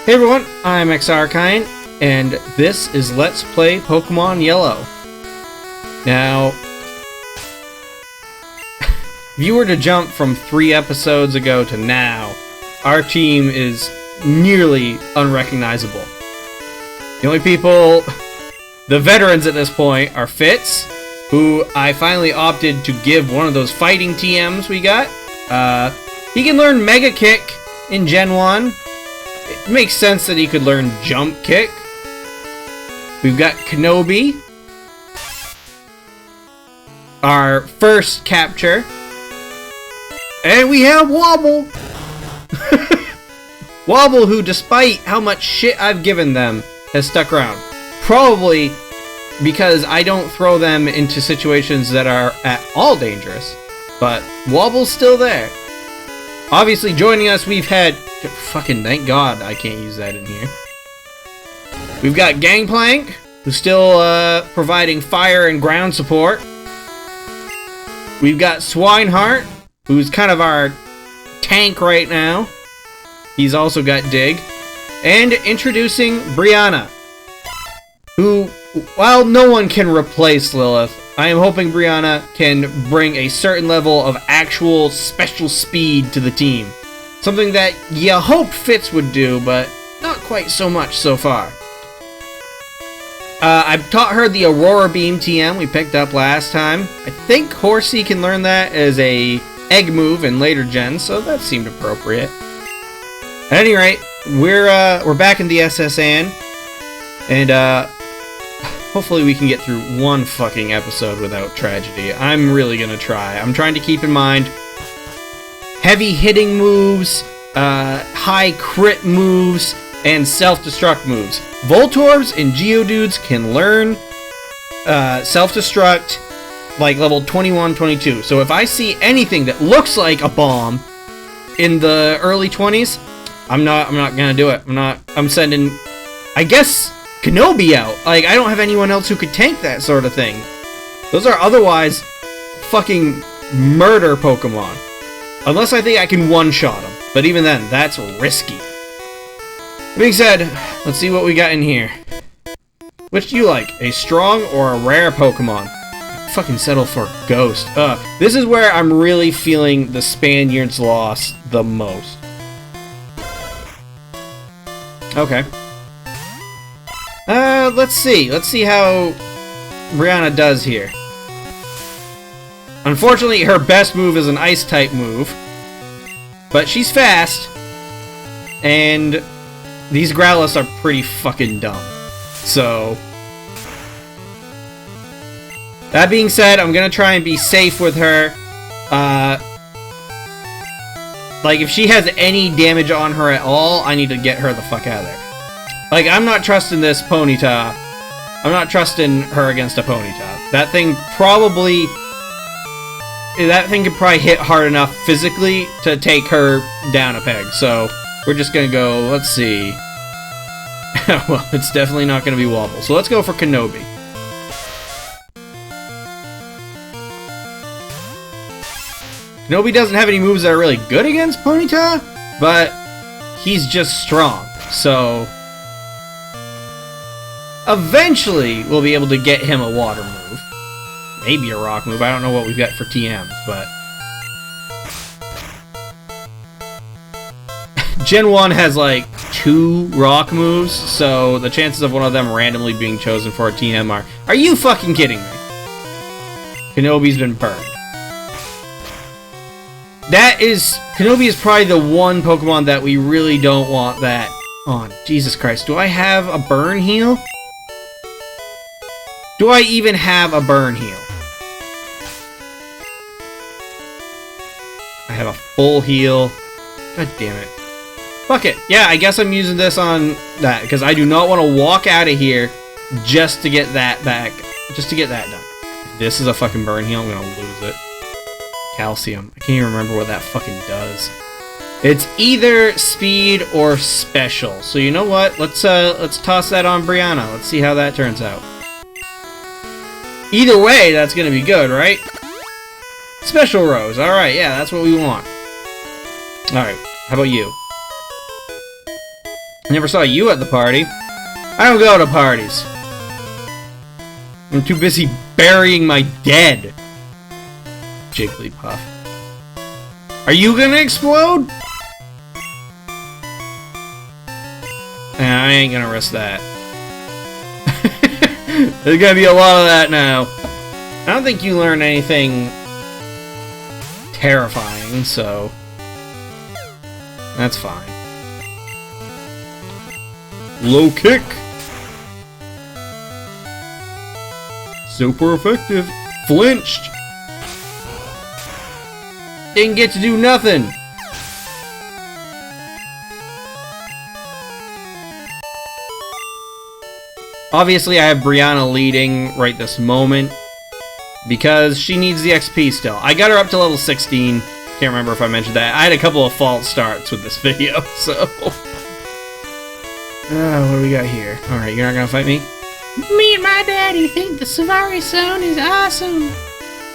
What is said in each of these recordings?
Hey everyone, I'm XRKine, and this is Let's Play Pokemon Yellow. Now, if you were to jump from 3 episodes ago to now, our team is nearly unrecognizable. The only people, the veterans at this point, are Fitz, who I finally opted to give one of those fighting TMs we got. He can learn Mega Kick in Gen 1. It makes sense that he could learn Jump Kick. We've got Kenobi, our first capture. And we have Wobble! Wobble, who despite how much shit I've given them, has stuck around. Probably because I don't throw them into situations that are at all dangerous. But Wobble's still there. Obviously joining us, we've had... Fucking thank God I can't use that in here. We've got Gangplank, who's still providing fire and ground support. We've got Swineheart, who's kind of our tank right now. He's also got Dig. And introducing Brianna, who, while no one can replace Lilith, I am hoping Brianna can bring a certain level of actual special speed to the team. Something that you hope Fitz would do, but not quite so much so far. I've taught her the Aurora Beam TM we picked up last time. I think HORSEA can learn that as a egg move in later gens, so that seemed appropriate. At any rate, we're back in the SSN, and hopefully we can get through one fucking episode without tragedy. I'm really gonna try. I'm trying to keep in mind heavy hitting moves, high crit moves, and self-destruct moves. Voltorbs and Geodudes can learn self-destruct like level 21, 22. So if I see anything that looks like a bomb in the early 20s, I'm not gonna do it. I'm sending, I guess, Kenobi out. Like, I don't have anyone else who could tank that sort of thing. Those are otherwise fucking murder Pokemon. Unless I think I can one-shot them. But even then, that's risky. That being said, let's see what we got in here. Which do you like? A strong or a rare Pokemon? I'd fucking settle for Ghost. This is where I'm really feeling the Spaniards' loss the most. Okay. Let's see. Let's see how Brianna does here. Unfortunately, her best move is an Ice-type move. But she's fast. And these Growlithe's are pretty fucking dumb. So... that being said, I'm gonna try and be safe with her. Like, if she has any damage on her at all, I need to get her the fuck out of there. Like, I'm not trusting this PONYTA. I'm not trusting her against a PONYTA. That thing probably... that thing could probably hit hard enough physically to take her down a peg. So, we're just gonna go, let's see. Well, it's definitely not gonna be Wobble. So let's go for Kenobi. Kenobi doesn't have any moves that are really good against PONYTA, but he's just strong. So, eventually we'll be able to get him a water move. Maybe a rock move. I don't know what we've got for TMs, but... Gen 1 has, like, 2 rock moves, so the chances of one of them randomly being chosen for a TM are... Are you fucking kidding me? Kenobi's been burned. That is... Kenobi is probably the one Pokemon that we really don't want that on. Jesus Christ. Do I have a burn heal? Do I even have a burn heal? I have a full heal. God damn it. Fuck it. Yeah, I guess I'm using this on that, because I do not want to walk out of here just to get that back. Just to get that done. If this is a fucking burn heal, I'm going to lose it. Calcium. I can't even remember what that fucking does. It's either speed or special. So you know what? Let's toss that on Brianna. Let's see how that turns out. Either way, that's going to be good, right? Special Rose. Alright, yeah, that's what we want. Alright, how about you? Never saw you at the party. I don't go to parties. I'm too busy burying my dead. Jigglypuff. Are you gonna explode? Nah, I ain't gonna risk that. There's gonna be a lot of that now. I don't think you learned anything terrifying, so that's fine. Low kick. Super effective. Flinched. Didn't get to do nothing. Obviously, I have Brianna leading right this moment because she needs the XP still. I got her up to level 16. Can't remember if I mentioned that. I had a couple of false starts with this video, so... what do we got here? Alright, you're not gonna fight me? Me and my daddy think the Safari Zone is awesome.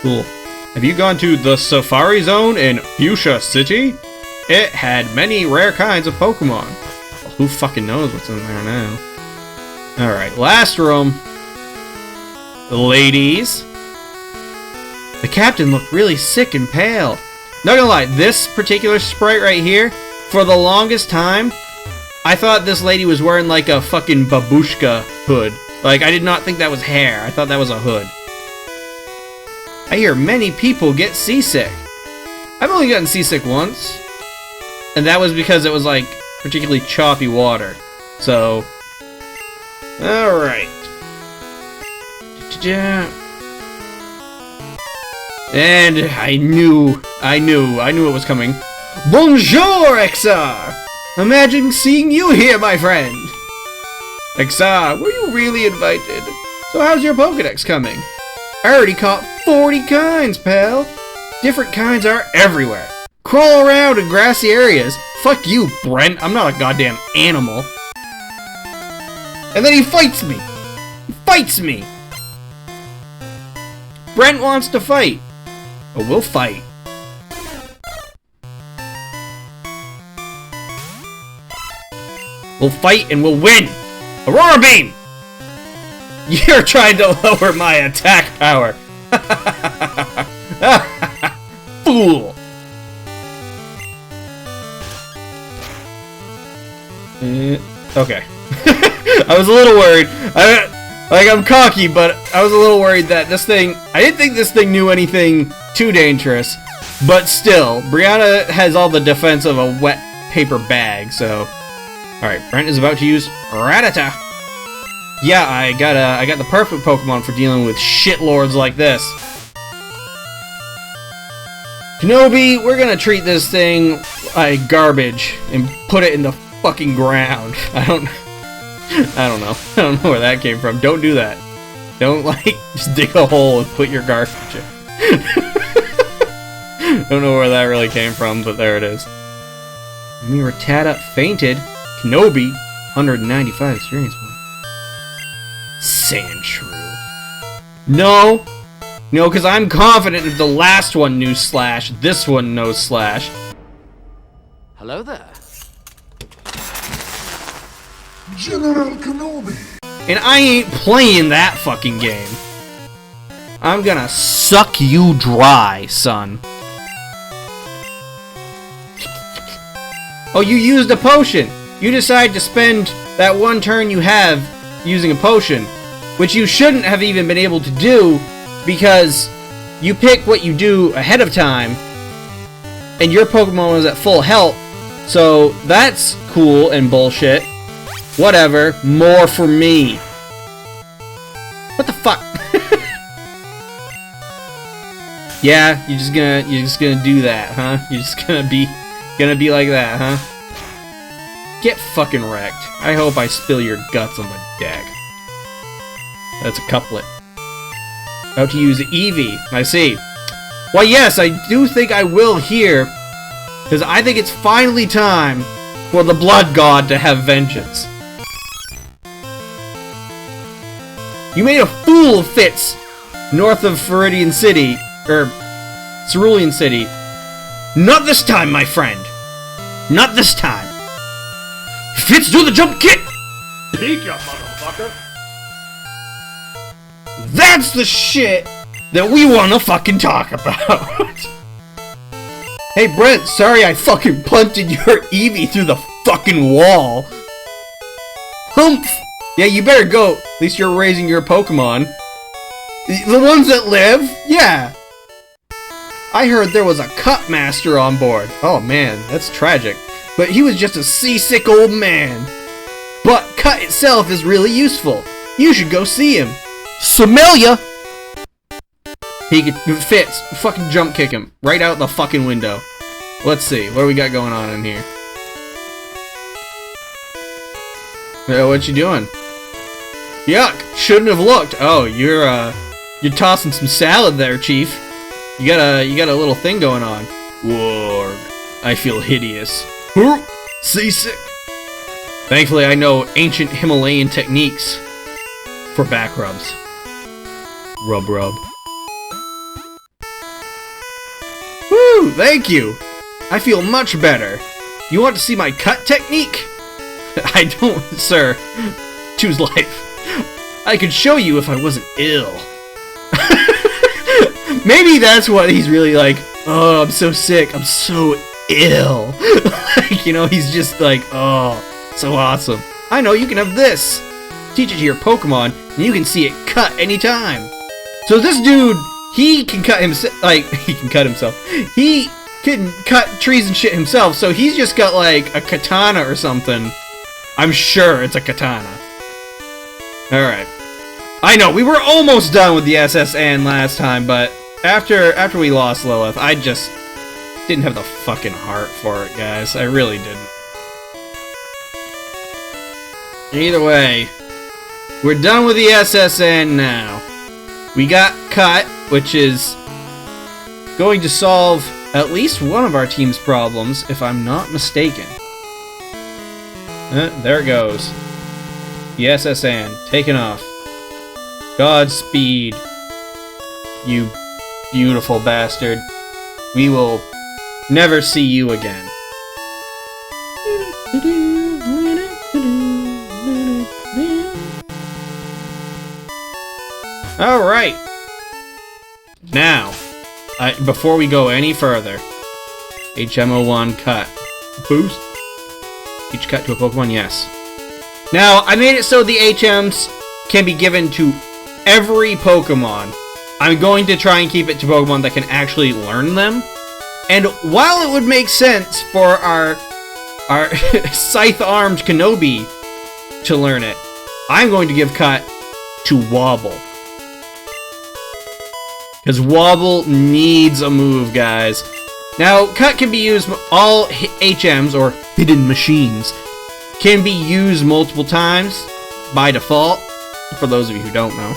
Cool. Have you gone to the Safari Zone in Fuchsia City? It had many rare kinds of Pokemon. Well, who fucking knows what's in there now? Alright, last room. Ladies. The captain looked really sick and pale. Not gonna lie, this particular sprite right here, for the longest time, I thought this lady was wearing like a fucking babushka hood. Like, I did not think that was hair. I thought that was a hood. I hear many people get seasick. I've only gotten seasick once. And that was because it was like particularly choppy water. So... Alright. And I knew it was coming. Bonjour, XR! Imagine seeing you here, my friend! XR, were you really invited? So how's your Pokedex coming? I already caught 40 kinds, pal! Different kinds are everywhere. Crawl around in grassy areas. Fuck you, Brent. I'm not a goddamn animal. And then he fights me! He fights me! Brent wants to fight. But we'll fight. We'll fight and we'll win! Aurora Beam! You're trying to lower my attack power! Fool! Okay. I was a little worried. I'm cocky, but I was a little worried that this thing... I didn't think this thing knew anything too dangerous, but still, Brianna has all the defense of a wet paper bag, so... Alright, Brent is about to use Rattata. Yeah, I got the perfect Pokemon for dealing with shitlords like this. Kenobi, we're gonna treat this thing like garbage and put it in the fucking ground. I don't know. I don't know where that came from. Don't do that. Don't, like, just dig a hole and put your garbage in. Don't know where that really came from, but there it is. Rattata fainted. Kenobi, 195 experience points. Sandshrew. No! No, because I'm confident if the last one knew Slash, this one knows Slash. Hello there. General Kenobi. And I ain't playing that fucking game. I'm gonna suck you dry, son. Oh, you used a potion. You decide to spend that one turn you have using a potion, which you shouldn't have even been able to do because you pick what you do ahead of time and your Pokemon was at full health, so that's cool and bullshit. Whatever, more for me. What the fuck? Yeah, you're just gonna do that, huh? You're just gonna be like that, huh? Get fucking wrecked. I hope I spill your guts on the deck. That's a couplet. About to use Eevee. I see. Why, yes, I do think I will here, because I think it's finally time for the Blood God to have vengeance. You made a fool of Fitz, north of Cerulean City. Not this time, my friend. Not this time. Fitz, do the jump kick! Peek ya, motherfucker! That's the shit that we wanna fucking talk about. Hey Brent, sorry I fucking punted your Eevee through the fucking wall. Humph! Yeah, you better go. At least you're raising your Pokemon. The ones that live? Yeah. I heard there was a cut master on board. Oh man, that's tragic. But he was just a seasick old man. But cut itself is really useful. You should go see him. Somalia! He could Fitz, fucking jump kick him right out the fucking window. Let's see, what do we got going on in here? What you doing? Yuck! Shouldn't have looked. Oh, you're tossing some salad there, Chief. You got a little thing going on. Warg. I feel hideous. Seasick. Thankfully, I know ancient Himalayan techniques for back rubs. Rub rub. Woo! Thank you. I feel much better. You want to see my cut technique? I don't, sir. Choose life. I could show you if I wasn't ill. Maybe that's what he's really like. Oh, I'm so sick. I'm so ill. Like, you know, he's just like, oh, so awesome. I know, you can have this. Teach it to your Pokemon, and you can see it cut anytime. So this dude, he can cut himself. Like, he can cut himself. He can cut trees and shit himself. So he's just got like a katana or something. I'm sure it's a katana. All right. I know, we were almost done with the SSN last time, but after we lost Lilith, I just didn't have the fucking heart for it, guys. I really didn't. Either way, we're done with the SSN now. We got Cut, which is going to solve at least one of our team's problems, if I'm not mistaken. There it goes. The SSN, taken off. Godspeed, you beautiful bastard. We will never see you again. Alright. Now, before we go any further, HMO1 cut. Boost. Each cut to a Pokemon, yes. Now, I made it so the HMs can be given to every Pokemon. I'm going to try and keep it to Pokemon that can actually learn them. And while it would make sense for our scythe-armed Kenobi to learn it, I'm going to give Cut to Wobble. Because Wobble needs a move, guys. Now, Cut can be used, all HMs, or hidden machines, can be used multiple times by default, for those of you who don't know.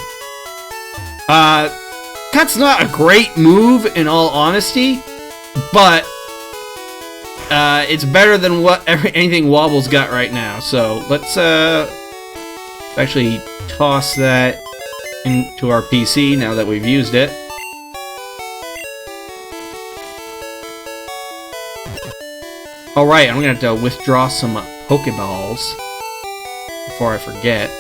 Cut's not a great move, in all honesty, but it's better than anything Wobble's got right now. So let's actually toss that into our PC now that we've used it. Alright, I'm gonna have to withdraw some Pokeballs before I forget.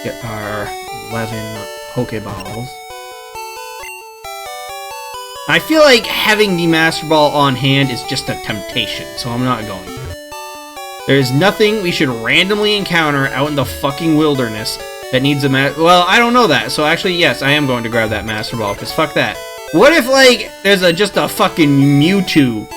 Get our 11 Pokeballs. I feel like having the Master Ball on hand is just a temptation, so I'm not going to. There's nothing we should randomly encounter out in the fucking wilderness that needs a well, I don't know that, so actually, yes, I am going to grab that Master Ball, because fuck that. What if, like, there's just a fucking Mewtwo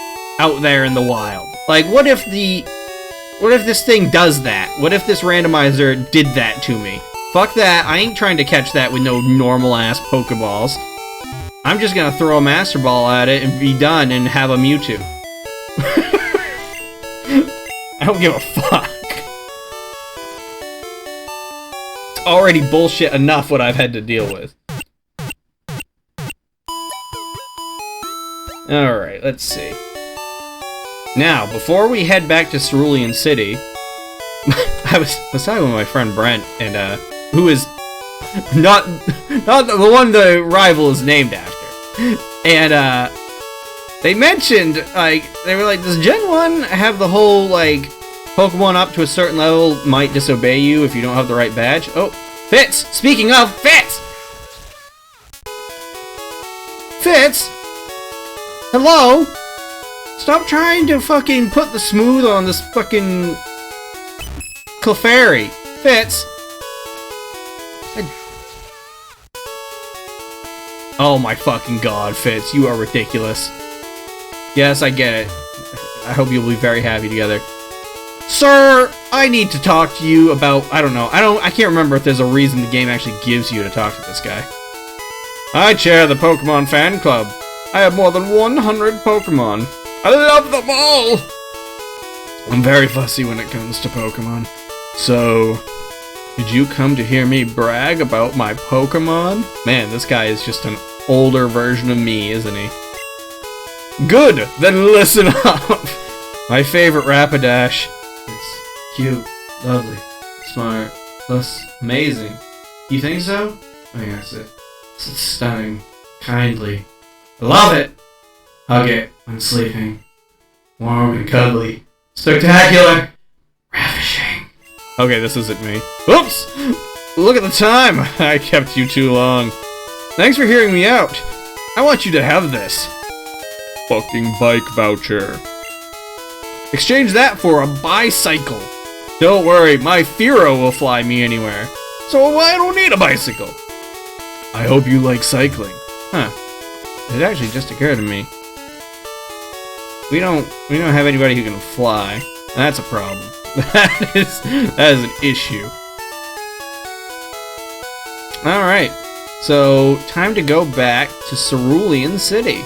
out there in the wild? Like, what if this thing does that? What if this randomizer did that to me? Fuck that, I ain't trying to catch that with no normal-ass Pokeballs. I'm just gonna throw a Master Ball at it and be done and have a Mewtwo. I don't give a fuck. It's already bullshit enough what I've had to deal with. Alright, let's see. Now, before we head back to Cerulean City, I was talking with my friend Brent, and who is not the one the rival is named after. And they mentioned, like, they were like, does Gen 1 have the whole, like, Pokemon up to a certain level might disobey you if you don't have the right badge. Oh, Fitz! Speaking of, Fitz! Fitz? Hello? Stop trying to fucking put the smooth on this fucking Clefairy. Fitz? Oh my fucking god, Fitz, you are ridiculous. Yes, I get it. I hope you'll be very happy together. Sir, I need to talk to you about, I can't remember if there's a reason the game actually gives you to talk to this guy. I chair the Pokemon fan club. I have more than 100 Pokemon. I love them all! I'm very fussy when it comes to Pokemon. So, did you come to hear me brag about my Pokemon? Man, this guy is just an older version of me, isn't he? Good! Then listen up! My favorite Rapidash is cute, lovely, smart, plus amazing. You think so? Oh yes, it's stunning, kindly. I love it! Hug it when sleeping. Warm and cuddly. Spectacular! Ravishing. Okay, this isn't me. Oops! Look at the time! I kept you too long. Thanks for hearing me out. I want you to have this. Fucking bike voucher. Exchange that for a bicycle. Don't worry, my Firo will fly me anywhere. So I don't need a bicycle. I hope you like cycling. Huh. It actually just occurred to me. We don't have anybody who can fly. That's a problem. That is an issue. Alright. So, time to go back to Cerulean City.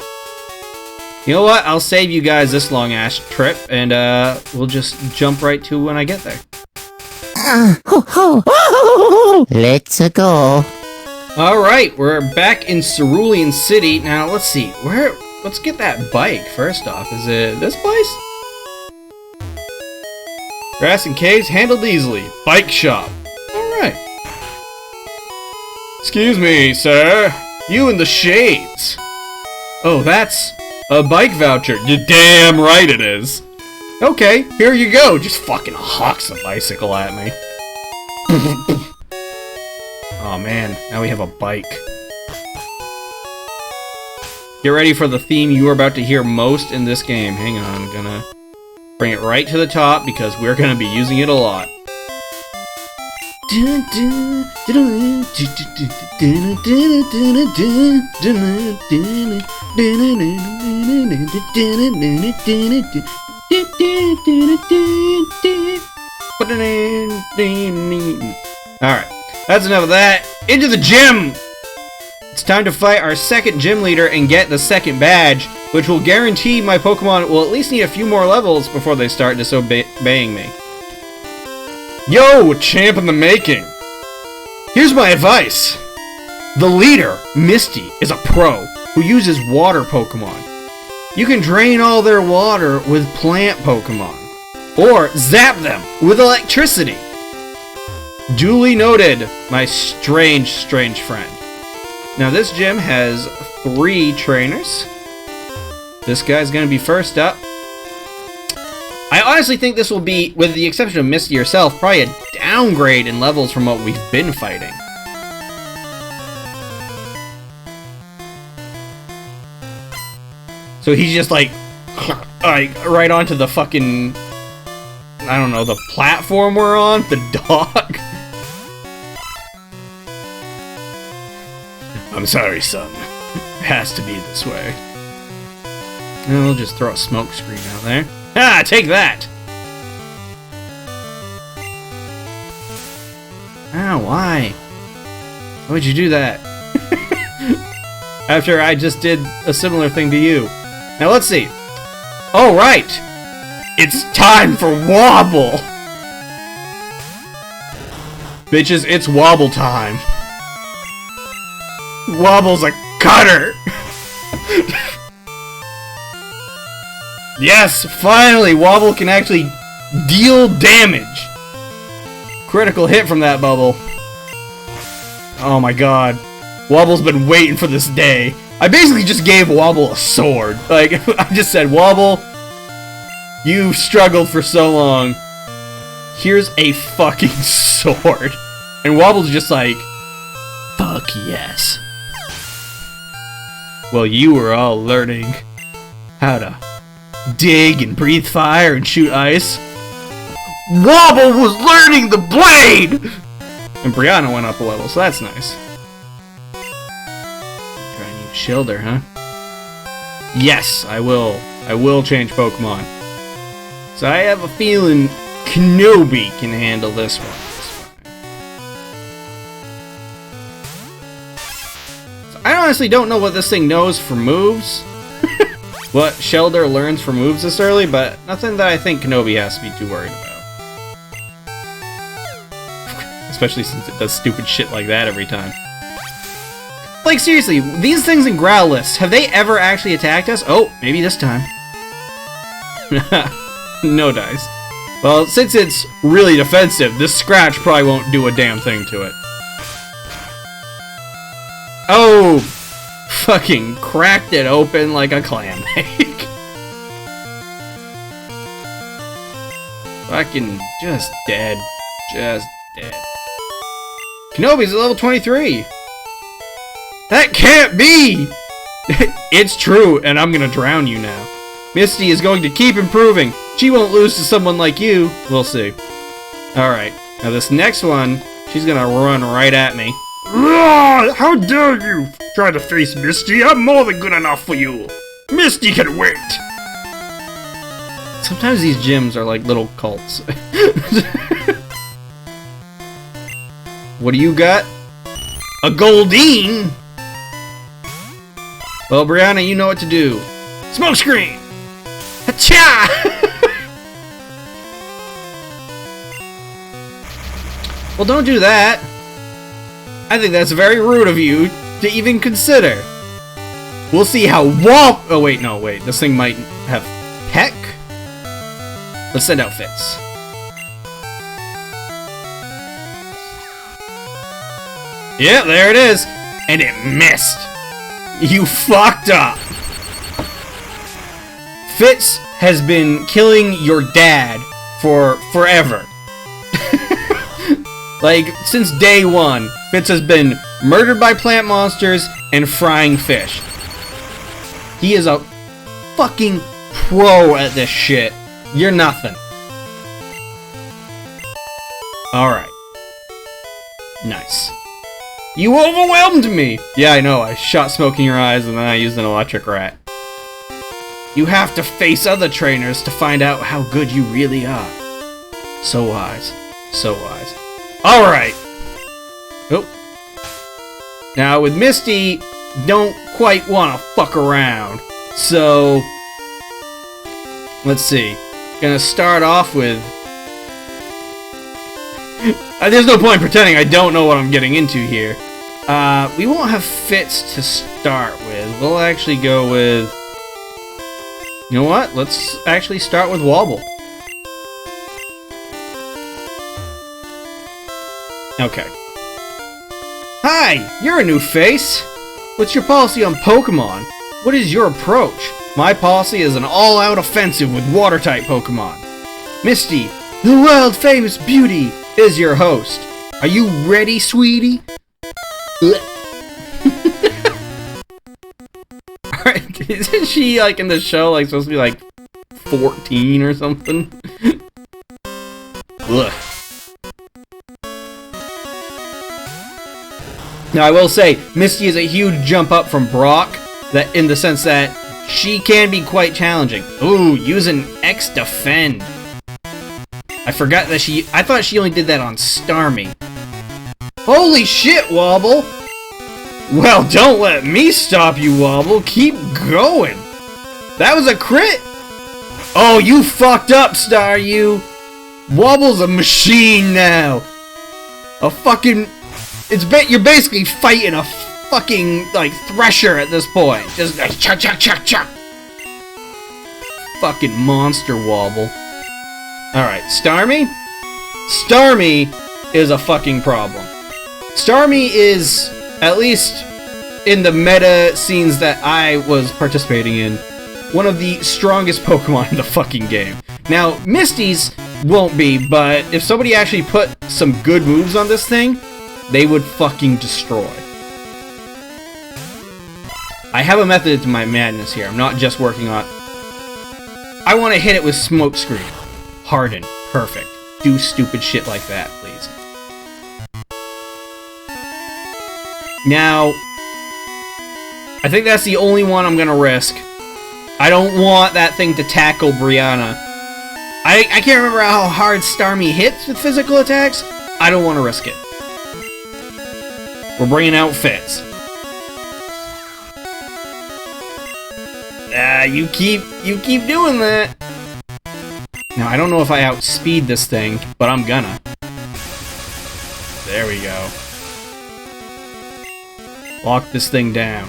You know what? I'll save you guys this long-ass trip, and we'll just jump right to when I get there. Let's go. Alright, we're back in Cerulean City. Now, let's see. Let's get that bike, first off. Is it this place? Grass and caves handled easily. Bike shop. Alright. Excuse me, sir. You in the shades. Oh, that's a bike voucher. You're damn right it is. Okay, here you go. Just fucking hawks a bicycle at me. Oh man, now we have a bike. Get ready for the theme you are about to hear most in this game. Hang on, I'm gonna bring it right to the top because we're gonna be using it a lot. Alright, that's enough of that. Into the gym! It's time to fight our second gym leader and get the second badge, which will guarantee my Pokemon will at least need a few more levels before they start disobeying me. Yo, champ in the making! Here's my advice. The leader, Misty, is a pro who uses water Pokemon. You can drain all their water with plant Pokemon, or zap them with electricity. Duly noted, my strange friend. Now this gym has 3 trainers. This guy's gonna be first up. I honestly think this will be, with the exception of Misty herself, probably a downgrade in levels from what we've been fighting. So he's just like right onto the fucking, I don't know, the platform we're on? The dog? I'm sorry, son. It has to be this way. And we'll just throw a smoke screen out there. Ah, take that! Ah, why? Why would you do that? After I just did a similar thing to you. Now let's see. Oh, right! It's time for Wobble! Bitches, it's Wobble time. Wobble's a cutter! Yes, finally, Wobble can actually deal damage. Critical hit from that bubble. Oh my god. Wobble's been waiting for this day. I basically just gave Wobble a sword. Like, I just said, Wobble, you've struggled for so long. here's a fucking sword. And Wobble's just like, fuck yes. Well, you were all learning how to dig and breathe fire and shoot ice. Wobble was learning the blade! And Brianna went up a level, so that's nice. Try and use SHELLDER, huh? Yes, I will. I will change Pokemon. So I have a feeling Kenobi can handle this one. So I honestly don't know what this thing knows for moves. What SHELLDER learns for moves this early, but nothing that I think Kenobi has to be too worried about. Especially since it does stupid shit like that every time. Like, seriously, these things in Growlithe, have they ever actually attacked us? Oh, maybe this time. No dice. Well, since it's really defensive, this scratch probably won't do a damn thing to it. Oh! Fucking cracked it open like a clam egg. Fucking just dead. Just dead. Kenobi's at level 23! That can't be! It's true, and I'm gonna drown you now. Misty is going to keep improving. She won't lose to someone like you. We'll see. Alright, now this next one, she's gonna run right at me. How dare you try to face Misty? I'm more than good enough for you. Misty can wait. Sometimes these gyms are like little cults. What do you got? A GOLDEEN? Well, Brianna, you know what to do. Smoke screen! Hacha! Well, don't do that. I think that's very rude of you to even consider. We'll see how Oh, wait, no, wait. This thing might have Peck? Let's send out Fitz. Yeah, there it is. And it missed. You fucked up. Fitz has been killing your dad for forever. Like, since day one, Fitz has been murdered by plant monsters and frying fish. He is a fucking pro at this shit. You're nothing. Alright. Nice. You overwhelmed me! Yeah, I know. I shot smoke in your eyes and then I used an electric rat. You have to face other trainers to find out how good you really are. So wise. So wise. Alright! Oh. Now, with Misty, don't quite want to fuck around. So, let's see. Gonna start off with... There's no point pretending I don't know what I'm getting into here. We won't have Fitz to start with. We'll actually go with... You know what? Let's actually start with Wobble. Okay. Hi! You're a new face! What's your policy on Pokemon? What is your approach? My policy is an all-out offensive with water-type Pokemon. Misty, the world-famous beauty, is your host. Are you ready, sweetie? Alright, isn't she, like, in the show, like, supposed to be, like, 14 or something? Ugh. Now, I will say, Misty is a huge jump up from Brock, that in the sense that she can be quite challenging. Ooh, using X Defend. I forgot that I thought she only did that on STARMIE. Holy shit, Wobble! Well, don't let me stop you, Wobble. Keep going. That was a crit. Oh, you fucked up, Star, you. Wobble's a machine now. A fucking... You're basically fighting a fucking, like, Thresher at this point. Just like, chuck, chuck, chuck, chuck. Fucking monster, Wobble. Alright, Starmie? Starmie is a fucking problem. Starmie is, at least in the meta scenes that I was participating in, one of the strongest Pokemon in the fucking game. Now, Misty's won't be, but if somebody actually put some good moves on this thing, they would fucking destroy. I have a method to my madness here. I'm not just working on... I want to hit it with Smokescreen. Harden. Perfect. Do stupid shit like that, please. Now, I think that's the only one I'm gonna risk. I don't want that thing to tackle Brianna. I can't remember how hard Starmie hits with physical attacks. I don't want to risk it. We're bringing out Fitz. You keep doing that. Now, I don't know if I outspeed this thing, but I'm gonna. There we go. Lock this thing down.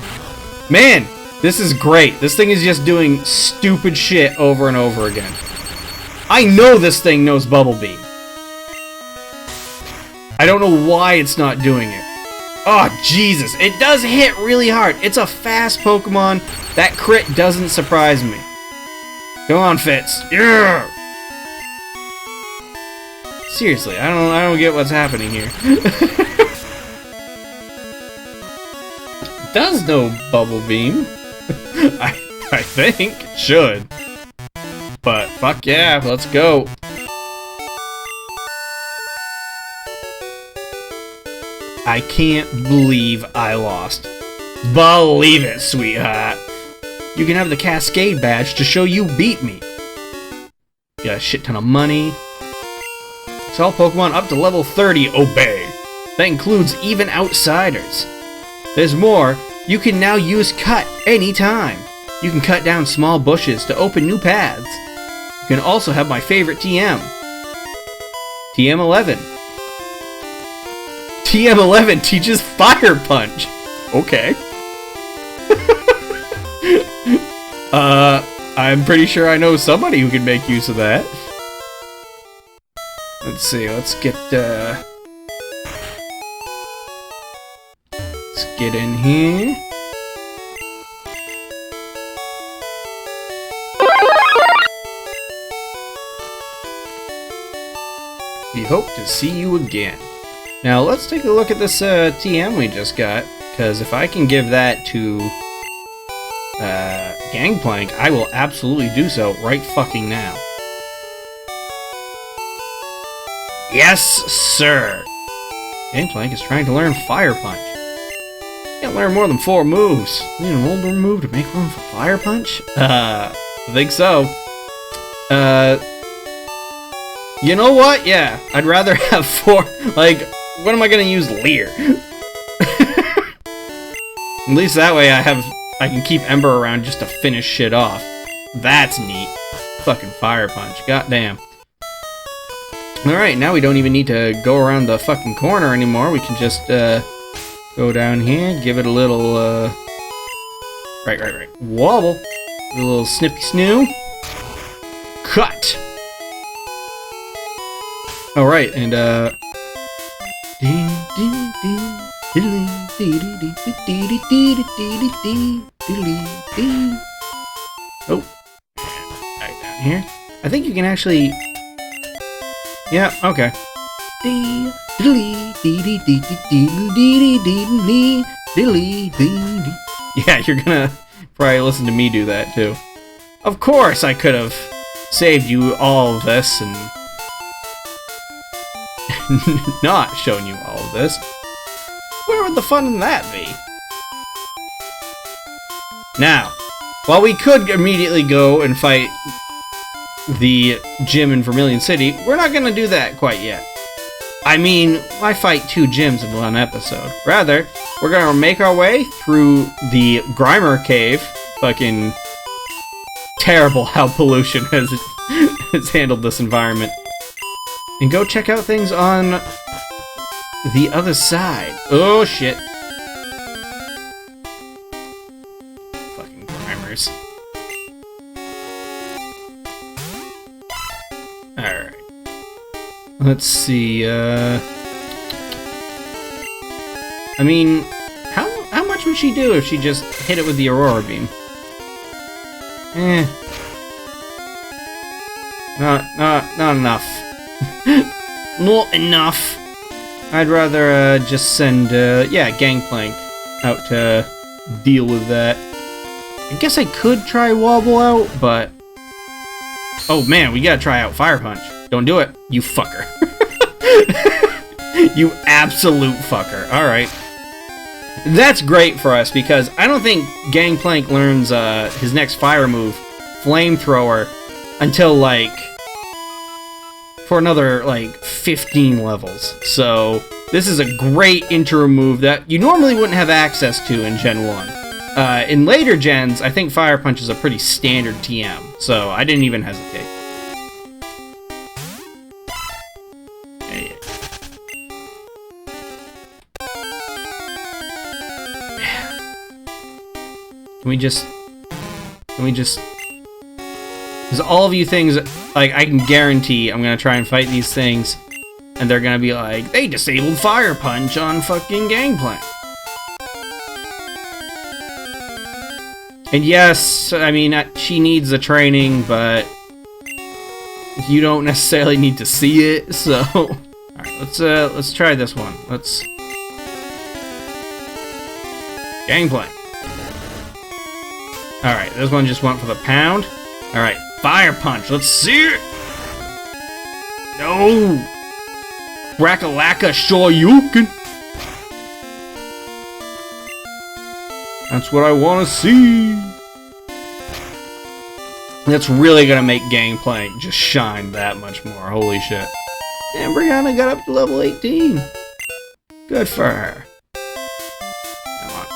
Man, this is great. This thing is just doing stupid shit over and over again. I know this thing knows Bubble Beam. I don't know why it's not doing it. Oh, Jesus. It does hit really hard. It's a fast Pokemon. That crit doesn't surprise me. Come on, Fitz. Yeah! Seriously, I don't get what's happening here. It does know Bubble Beam. I think it should. But fuck yeah, let's go. I can't believe I lost. Believe it, sweetheart. You can have the Cascade badge to show you beat me. Got a shit ton of money. It's all Pokemon up to level 30 obey. That includes even outsiders. There's more. You can now use Cut anytime. You can cut down small bushes to open new paths. You can also have my favorite TM. TM11. TM11 teaches Fire Punch. Okay. I'm pretty sure I know somebody who can make use of that. Let's see, let's get in here. We hope to see you again. Now let's take a look at this TM we just got, because if I can give that to Gangplank, I will absolutely do so right fucking now. Yes, sir! Gangplank is trying to learn Fire Punch. Can't learn more than 4 moves. Need an older move to make room for Fire Punch? I think so. You know what? Yeah, I'd rather have 4. Like, what am I gonna use? Leer. At least that way I can keep Ember around just to finish shit off. That's neat. Fucking Fire Punch. Goddamn. Alright, now we don't even need to go around the fucking corner anymore. We can just, go down here, give it a little, Right. Wobble. A little snippy snoo. Cut! Alright, and, oh. Back down here. I think you can actually... Yeah, okay. Yeah, you're gonna probably listen to me do that, too. Of course I could have saved you all of this and not shown you all of this. Where would the fun in that be? Now, while we could immediately go and fight the gym in Vermilion City, we're not gonna do that quite yet. I mean, why fight 2 gyms in one episode? Rather, we're gonna make our way through the Grimer Cave. Fucking terrible how pollution has handled this environment. And go check out things on the other side. Oh shit. Fucking Grimers. Alright. Let's see, I mean, how much would she do if she just hit it with the Aurora Beam? Not enough. Not enough. I'd rather just send, yeah, Gangplank out to deal with that. I guess I could try Wobble out, but... Oh man, we gotta try out Fire Punch. Don't do it, you fucker. You absolute fucker. Alright. That's great for us, because I don't think Gangplank learns his next fire move, Flamethrower, until, like, for another, like, 15 levels. So, this is a great interim move that you normally wouldn't have access to in Gen 1. In later gens, I think Fire Punch is a pretty standard TM, so I didn't even hesitate. Can we just... Because all of you things, like, I can guarantee I'm gonna try and fight these things, and they're gonna be like, they disabled Fire Punch on fucking Gangplank. And yes, I mean, she needs the training, but you don't necessarily need to see it, so... Alright, let's try this one. Let's... Gangplank. Alright, this one just went for the pound. Alright, Fire Punch, let's see it! No! Rakalaka Shoryuken! That's what I want to see! That's really gonna make Gangplank just shine that much more, holy shit. And Brianna got up to level 18. Good for her.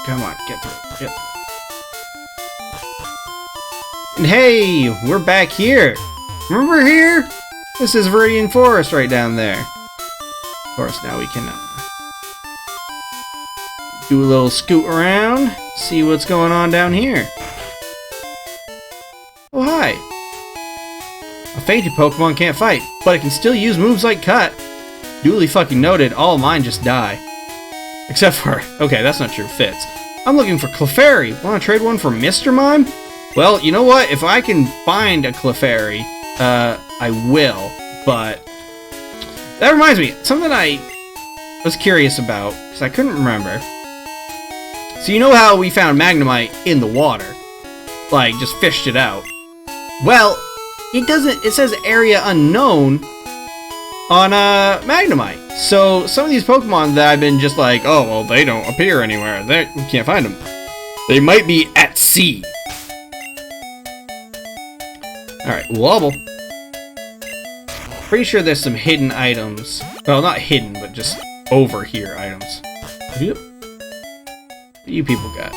Come on, get through, get through. And hey, we're back here. Remember here? This is Viridian Forest right down there. Of course, now we can do a little scoot around, see what's going on down here. Oh, hi. A fainted Pokemon can't fight, but it can still use moves like Cut. Duly fucking noted, all mine just die. Except for, okay, that's not true, Fitz. I'm looking for Clefairy. Want to trade one for Mr. Mime? Well, you know what? If I can find a Clefairy, I will, but... That reminds me, something I was curious about, because I couldn't remember. So you know how we found Magnemite in the water? Like, just fished it out. Well, it doesn't, it says area unknown on Magnemite. So some of these Pokemon that I've been just like, oh, well, they don't appear anywhere. We can't find them. They might be at sea. Alright, Wobble. Pretty sure there's some hidden items. Well, not hidden, but just over here items. Yep. What do you people got?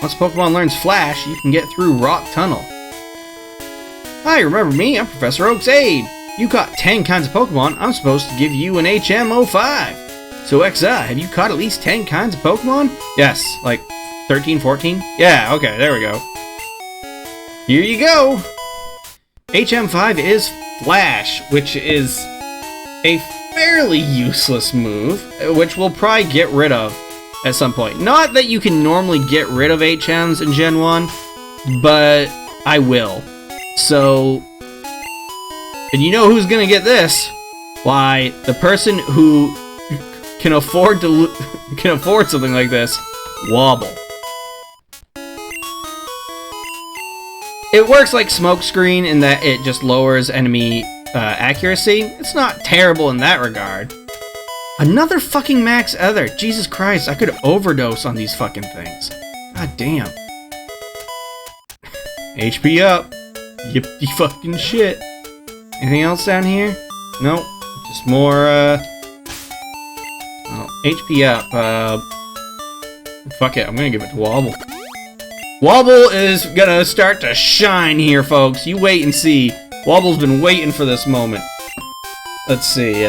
Once Pokemon learns Flash, you can get through Rock Tunnel. Hi, remember me? I'm Professor Oak's aide. You caught 10 kinds of Pokemon. I'm supposed to give you an HM05. So, XI, have you caught at least 10 kinds of Pokemon? Yes, like 13, 14? Yeah, okay, there we go. Here you go. HM5 is Flash, which is a fairly useless move, which we'll probably get rid of at some point. Not that you can normally get rid of HMs in Gen 1, but I will. So, and you know who's gonna get this? Why, the person who can afford something like this, Wobble. It works like Smokescreen in that it just lowers enemy accuracy. It's not terrible in that regard. Another fucking Max Ether. Jesus Christ, I could overdose on these fucking things. God damn. HP up. Yippee fucking shit. Anything else down here? Nope. Just more, oh, HP up. Fuck it, I'm gonna give it to Wobble. Wobble is gonna start to shine here, folks. You wait and see. Wobble's been waiting for this moment. Let's see,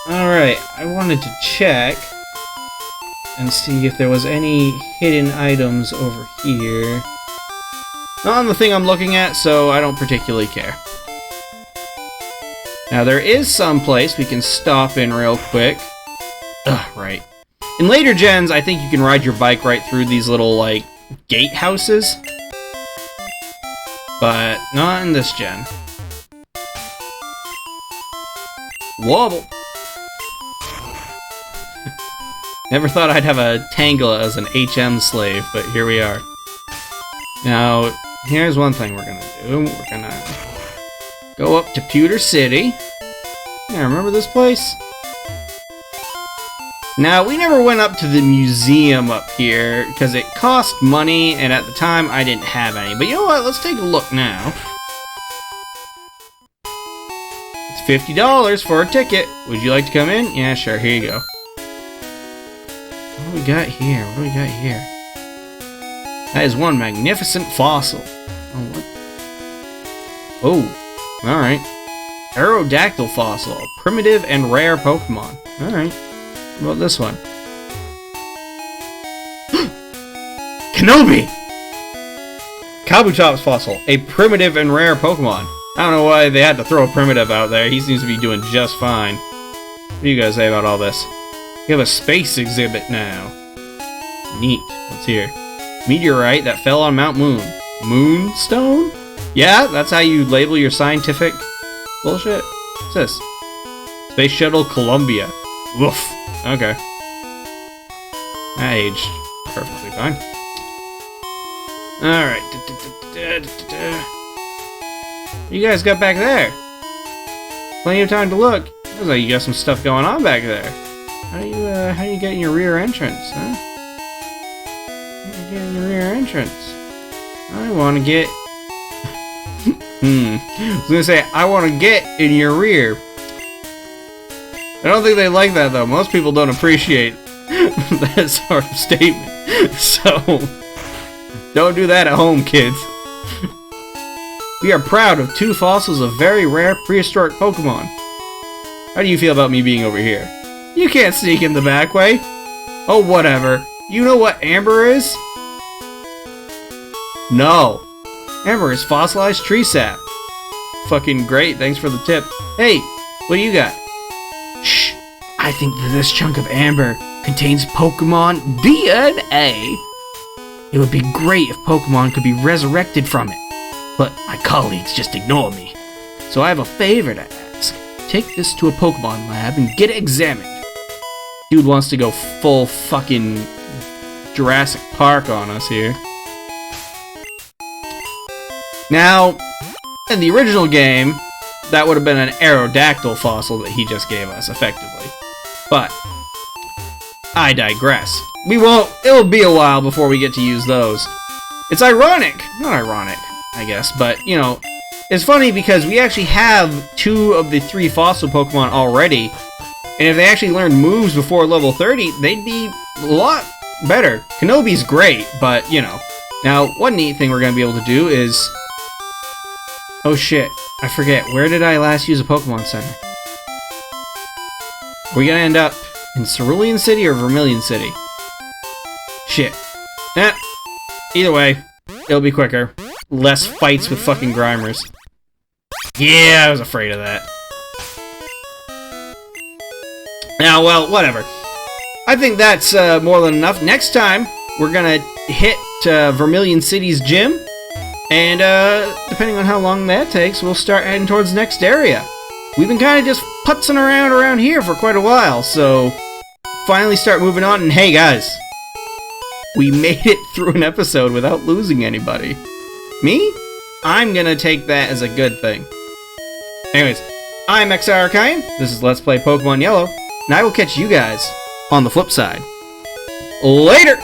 alright, I wanted to check and see if there was any hidden items over here. Not on the thing I'm looking at, so I don't particularly care. Now, there is some place we can stop in real quick. Ugh, right. In later gens, I think you can ride your bike right through these little, like, gatehouses. But not in this gen. Wobble. Never thought I'd have a Tangela as an HM slave, but here we are. Now, here's one thing we're gonna do. We're gonna go up to Pewter City. Yeah, remember this place? Now, we never went up to the museum up here because it cost money, and at the time I didn't have any. But you know what? Let's take a look now. It's $50 for a ticket. Would you like to come in? Yeah, sure. Here you go. What do we got here? What do we got here? That is one magnificent fossil. Oh, what? Oh, alright. Aerodactyl fossil. A primitive and rare Pokemon. Alright. What about this one? Kenobi! Kabutops fossil. A primitive and rare Pokemon. I don't know why they had to throw a primitive out there. He seems to be doing just fine. What do you guys say about all this? We have a space exhibit now. Neat. What's here? Meteorite that fell on Mount Moon. Moonstone? Yeah, that's how you label your scientific bullshit. What's this? Space Shuttle Columbia. Woof. Okay. That aged perfectly fine. Alright. What you guys got back there? Plenty of time to look. Looks like you got some stuff going on back there. How do you get in your rear entrance, huh? How do you get in your rear entrance? I want to get... I was gonna say, I want to get in your rear. I don't think they like that, though. Most people don't appreciate that sort of statement. So, don't do that at home, kids. We are proud of 2 fossils of very rare prehistoric Pokemon. How do you feel about me being over here? You can't sneak in the back way. Oh, whatever. You know what amber is? No. Amber is fossilized tree sap. Fucking great, thanks for the tip. Hey, what do you got? Shh. I think that this chunk of amber contains Pokemon DNA. It would be great if Pokemon could be resurrected from it. But my colleagues just ignore me. So I have a favor to ask. Take this to a Pokemon lab and get it examined. Dude wants to go full fucking Jurassic Park on us here. Now, in the original game, that would have been an Aerodactyl fossil that he just gave us, effectively. But, I digress. It'll be a while before we get to use those. It's ironic. Not ironic, I guess, but, you know, it's funny because we actually have 2 of the 3 fossil Pokemon already, and if they actually learned moves before level 30, they'd be a lot better. Kenobi's great, but, you know. Now, one neat thing we're going to be able to do is... Oh shit, I forget. Where did I last use a Pokemon Center? Are we going to end up in Cerulean City or Vermilion City? Shit. Either way, it'll be quicker. Less fights with fucking Grimers. Yeah, I was afraid of that. Now, well, whatever. I think that's more than enough. Next time, we're gonna hit Vermilion City's gym. And, depending on how long that takes, we'll start heading towards the next area. We've been kind of just putzing around here for quite a while, so... Finally start moving on, and hey guys! We made it through an episode without losing anybody. Me? I'm gonna take that as a good thing. Anyways, I'm XR Archian, this is Let's Play Pokemon Yellow, and I will catch you guys on the flip side. Later!